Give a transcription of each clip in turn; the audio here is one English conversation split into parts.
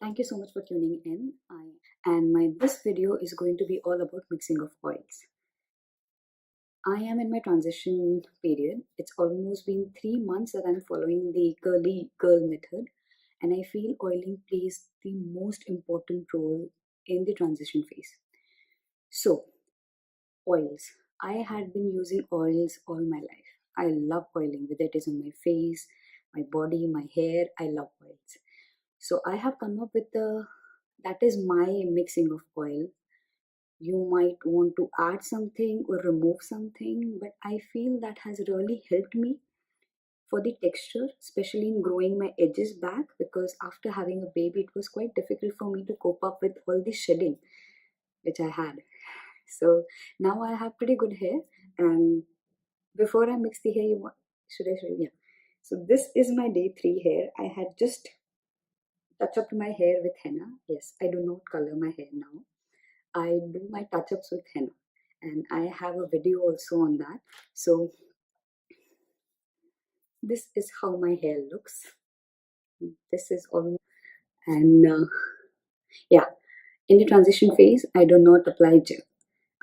Thank you so much for tuning in. And this video is going to be all about mixing of oils. I am in my transition period. It's almost been 3 months that I'm following the curly girl method, and I feel oiling plays the most important role in the transition phase. So, oils. I had been using oils all my life. I love oiling, whether it is on my face, my body, my hair. I love oils. So I have come up with that is my mixing of oil. You might want to add something or remove something, but I feel that has really helped me for the texture, especially in growing my edges back, because after having a baby, it was quite difficult for me to cope up with all the shedding which I had. So now I have pretty good hair, and before I mix the hair, should I show you? Yeah. So this is my day 3 hair. I had just touch up my hair with henna. Yes, I do not color my hair now. I do my touch ups with henna, and I have a video also on that. So, this is how my hair looks. This is all, and yeah, in the transition phase, I do not apply gel.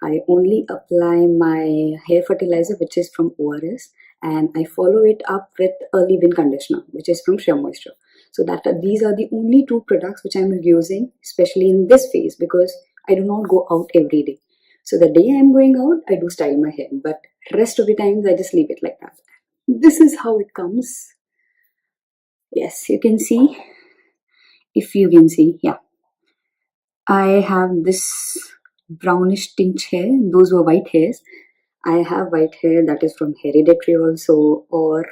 I only apply my hair fertilizer, which is from ORS, and I follow it up with a leave-in conditioner, which is from Sheer Moisture. So these are the only two products which I'm using, especially in this phase, because I do not go out every day. So the day I'm going out, I do style my hair, but rest of the times I just leave it like that. This is how it comes. Yes, you can see. If you can see, yeah. I have this brownish tinge hair. Those were white hairs. I have white hair that is from hereditary also, or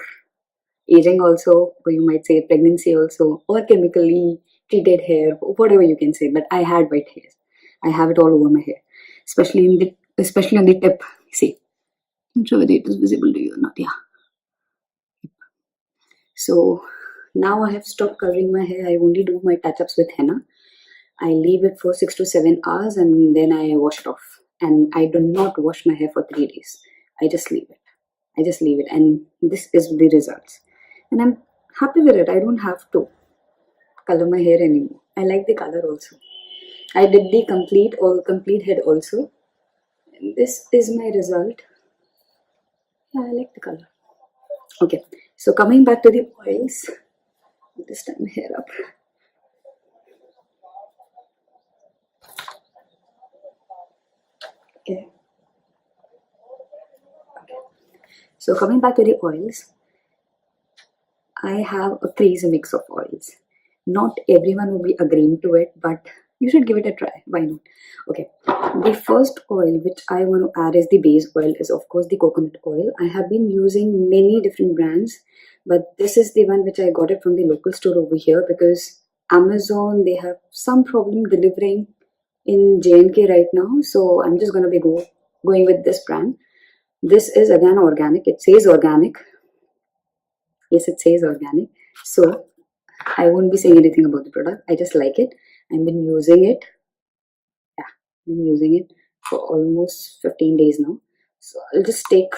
aging also, or you might say pregnancy also, or chemically treated hair, whatever you can say. But I had white hairs. I have it all over my hair, especially on the tip. See, I'm sure whether it is visible to you or not. Yeah. So now I have stopped coloring my hair. I only do my touch ups with henna. I leave it for 6 to 7 hours and then I wash it off. And I do not wash my hair for 3 days. I just leave it. I just leave it, and this is the results. And I'm happy with it. I don't have to color my hair anymore. I like the color also. I did the complete head also. And this is my result. Yeah, I like the color. Okay, so coming back to the oils. This time hair up. Okay. So coming back to the oils, I have a crazy mix of oils. Not everyone will be agreeing to it, but you should give it a try. Why not? Okay. The first oil which I want to add as the base oil is of course the coconut oil. I have been using many different brands, but this is the one which I got it from the local store over here because Amazon, they have some problem delivering in J&K right now. So I'm just gonna be going with this brand. This is again organic. It says organic. Yes, it says organic. So I won't be saying anything about the product. I just like it. I've been using it. Yeah, I've been using it for almost 15 days now. So I'll just take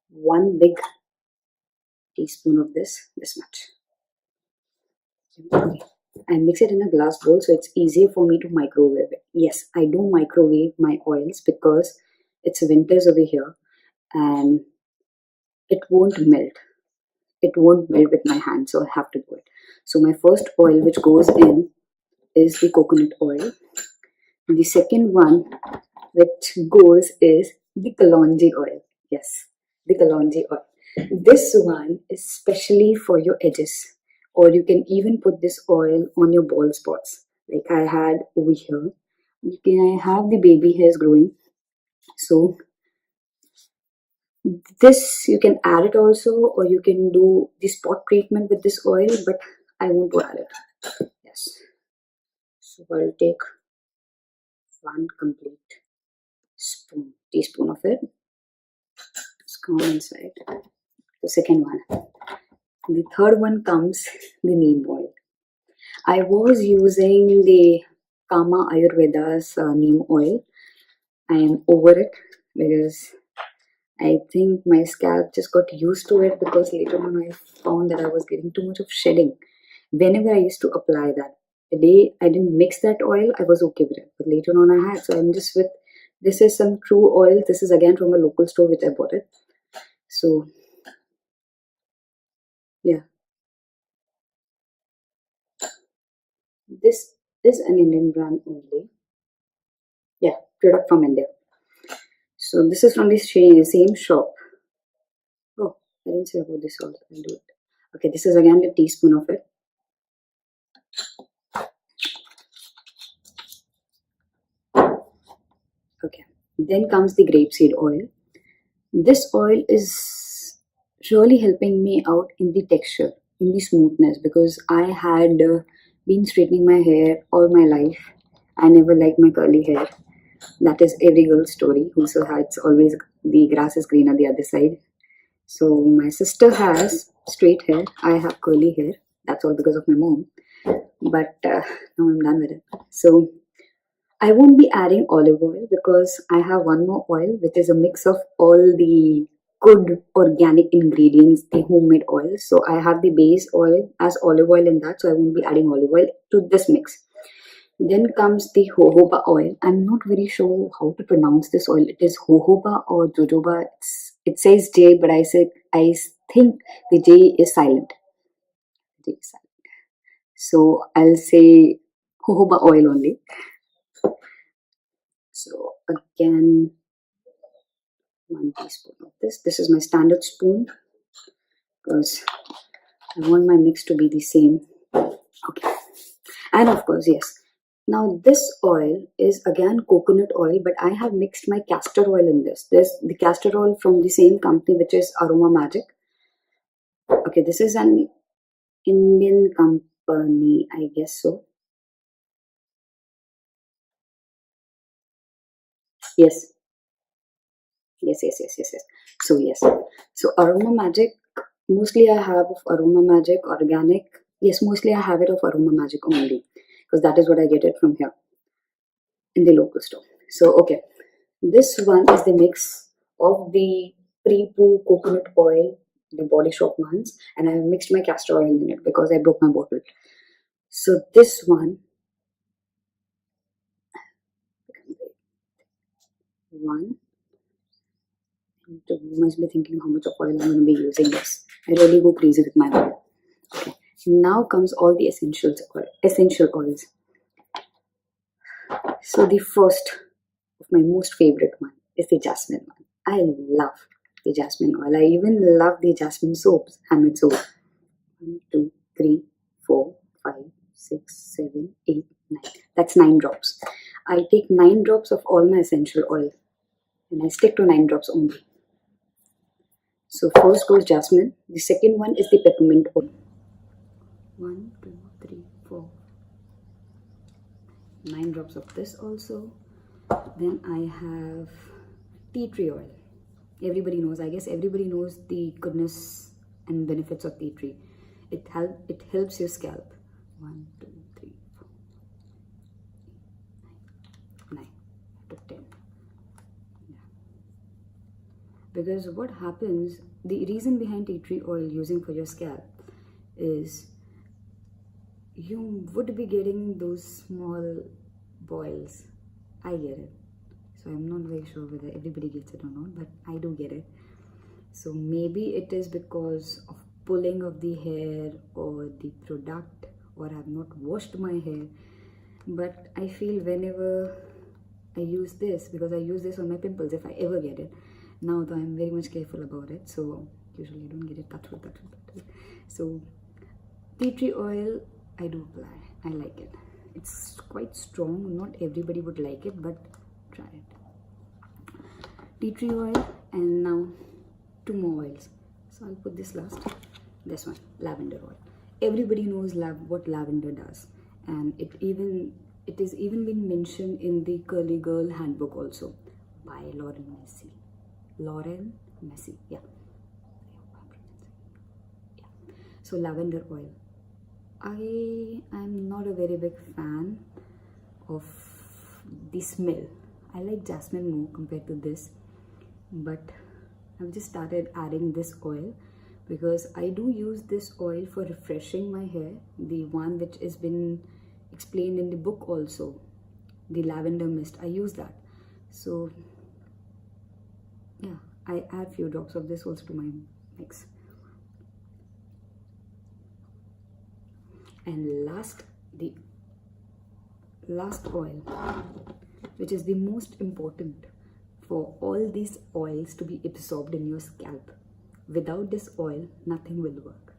one big teaspoon of this much. And mix it in a glass bowl so it's easier for me to microwave it. Yes, I do microwave my oils because it's winters over here and it won't melt. It won't melt with my hand, so I have to do it. So my first oil which goes in is the coconut oil. The second one which goes is the kalonji oil. Yes, the kalonji oil. This one is specially for your edges, or you can even put this oil on your bald spots, like I had over here. I have the baby hairs growing, so this you can add it also, or you can do the spot treatment with this oil, but I won't add it. Yes, so I'll take one complete teaspoon of it. It's come inside. The second one. The third one comes the neem oil. I was using the Kama Ayurveda's neem oil. I am over it because I think my scalp just got used to it because later on I found that I was getting too much of shedding whenever I used to apply that. The day I didn't mix that oil, I was okay with it. But later on I had. So I'm just with, this is some true oil. This is again from a local store which I bought it. So yeah, this is an Indian brand only. Yeah, product from India. So this is from the same shop. Oh, I didn't say about this also. I'll do it. Okay, this is again the teaspoon of it. Okay, then comes the grapeseed oil. This oil is really helping me out in the texture, in the smoothness, because I had been straightening my hair all my life. I never liked my curly hair. That is every girl's story. Whoso has always, the grass is green on the other side. So my sister has straight hair. I have curly hair. That's all because of my mom. But now I'm done with it. So I won't be adding olive oil because I have one more oil which is a mix of all the good organic ingredients, the homemade oil. So I have the base oil as olive oil in that, so I won't be adding olive oil to this mix. Then comes the jojoba oil. I'm not very sure how to pronounce this oil. It is jojoba or jojoba. It says J, but I think the J is silent. J is silent. So I'll say jojoba oil only. So again, 1 teaspoon of this. This is my standard spoon because I want my mix to be the same. Okay. And of course, yes. Now this oil is again coconut oil, but I have mixed my castor oil in this. This the castor oil from the same company, which is Aroma Magic. Okay, this is an Indian company, I guess so. Yes, yes. So yes, so Aroma Magic. Mostly I have of Aroma Magic organic. Yes, mostly I have it of Aroma Magic only because that is what I get it from here in the local store. So okay, this one is the mix of the pre-poo coconut oil, the Body Shop ones, and I have mixed my castor oil in it because I broke my bottle. So this one, you must be thinking how much of oil I'm going to be using this. I really go crazy with my oil. Okay. Now comes all the essential oils. So the first of my most favorite one is the jasmine one. I love the jasmine oil. I even love the jasmine soaps, handmade soap. 1, 2, 3, 4, 5, 6, 7, 8, 9. That's 9 drops. I take 9 drops of all my essential oil and I stick to 9 drops only. So first goes jasmine. The second one is the peppermint oil. 1, 2, 3, 4. 9 drops of this also. Then I have tea tree oil. Everybody knows, I guess everybody knows the goodness and benefits of tea tree. It helps your scalp. 1, 2, 3, 4, 9 to 10. Yeah. Because what happens, the reason behind tea tree oil using for your scalp is you would be getting those small boils. I get it. So I'm not very sure whether everybody gets it or not, but I do get it. So maybe it is because of pulling of the hair or the product, or I've not washed my hair. But I feel whenever I use this, because I use this on my pimples if I ever get it. Now though I'm very much careful about it, so usually I don't get it. Touch wood. So tea tree oil I do apply. I like it. It's quite strong. Not everybody would like it, but try it. Tea tree oil, and now 2 more oils. So I'll put this last. This one, lavender oil. Everybody knows what lavender does, and it is even been mentioned in the Curly Girl handbook also by Lauren Messi. Lauren Messi, yeah. So lavender oil. I am not a very big fan of the smell. I like jasmine more compared to this, but I've just started adding this oil because I do use this oil for refreshing my hair, the one which has been explained in the book also, the lavender mist. I use that. So yeah, I add few drops of this also to my mix. And the last oil, which is the most important for all these oils to be absorbed in your scalp. Without this oil, nothing will work.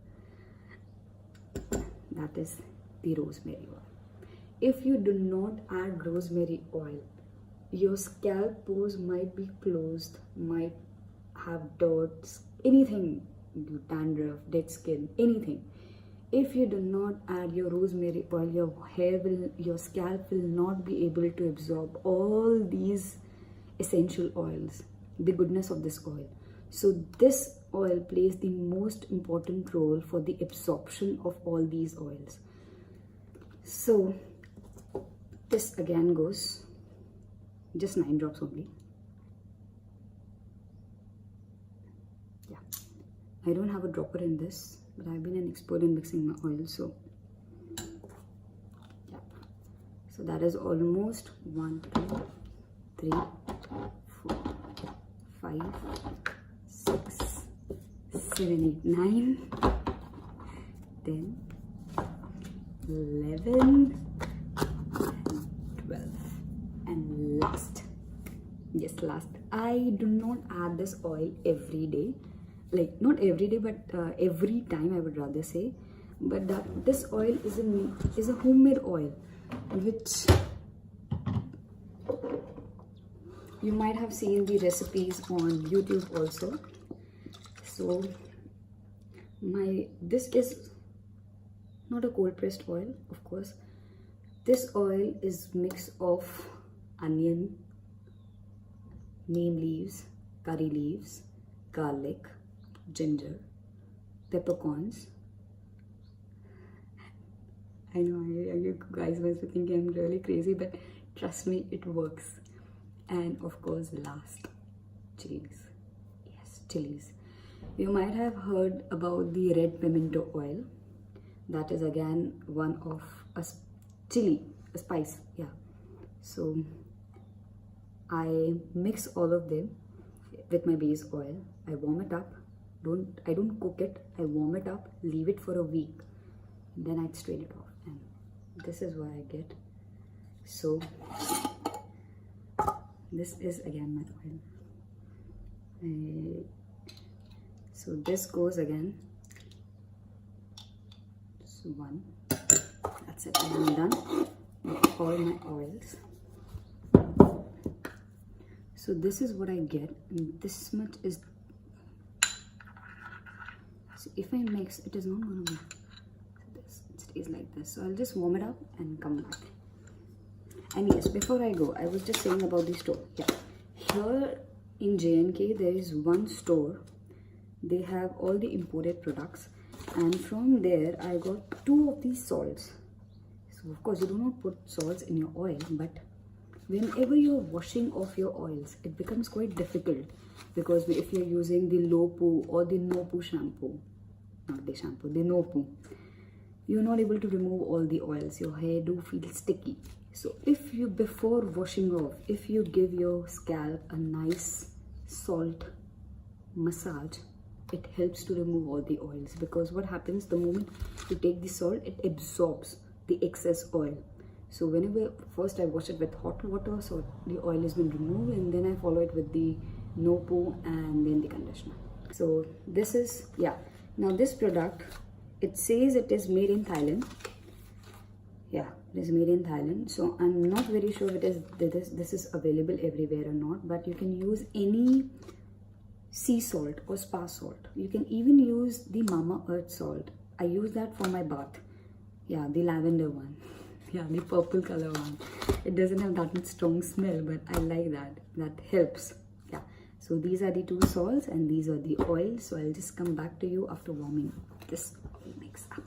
That is the rosemary oil. If you do not add rosemary oil, your scalp pores might be closed, might have dirt, anything, dandruff, dead skin, anything. If you do not add your rosemary oil, your scalp will not be able to absorb all these essential oils, the goodness of this oil. So this oil plays the most important role for the absorption of all these oils. So this again goes just 9 drops only. Yeah, I don't have a dropper in this, but I've been an expert in mixing my oil, so yeah. So that is almost 1, 2, 3, 4, 5, 6, 7, 8, 9, 10, 11, 12, and last. Yes, last. I do not add this oil every day, like not every day, but every time, I would rather say. But this oil is a homemade oil, which you might have seen the recipes on YouTube also. So this is not a cold pressed oil, of course. This oil is mix of onion, neem leaves, curry leaves, garlic, ginger, peppercorns. I know you guys must be thinking I'm really crazy, but trust me, it works. And of course, last, chilies. Yes, chilies. You might have heard about the red pimento oil. That is again one of a spice. Yeah. So I mix all of them with my base oil. I warm it up. I don't cook it. I warm it up, leave it for a week, then I strain it off, and this is what I get. So this is again my oil. So this goes again. So 1. That's it. I am done with all my oils. So this is what I get, and this much is. So if I mix, it is not going to be this. It stays like this. So I'll just warm it up and come back. And yes, before I go, I was just saying about the store. Yeah, here in JNK there is one store. They have all the imported products, and from there I got 2 of these salts. So of course you do not put salts in your oil, but whenever you're washing off your oils, it becomes quite difficult, because if you're using the low poo or the no poo shampoo, not the shampoo, the no poo, you're not able to remove all the oils. Your hair do feel sticky. So if you, before washing off, if you give your scalp a nice salt massage, it helps to remove all the oils. Because what happens, the moment you take the salt, it absorbs the excess oil. So whenever, first I wash it with hot water, so the oil has been removed, and then I follow it with the no poo and then the conditioner. So this is, yeah. Now this product, it says it is made in Thailand. Yeah, it is made in Thailand. So I'm not very sure if this is available everywhere or not, but you can use any sea salt or spa salt. You can even use the Mama Earth salt. I use that for my bath. Yeah, the lavender one. Yeah, the purple color one. It doesn't have that much strong smell, but I like that. That helps. Yeah. So these are the 2 salts and these are the oils. So I'll just come back to you after warming this oil mix up.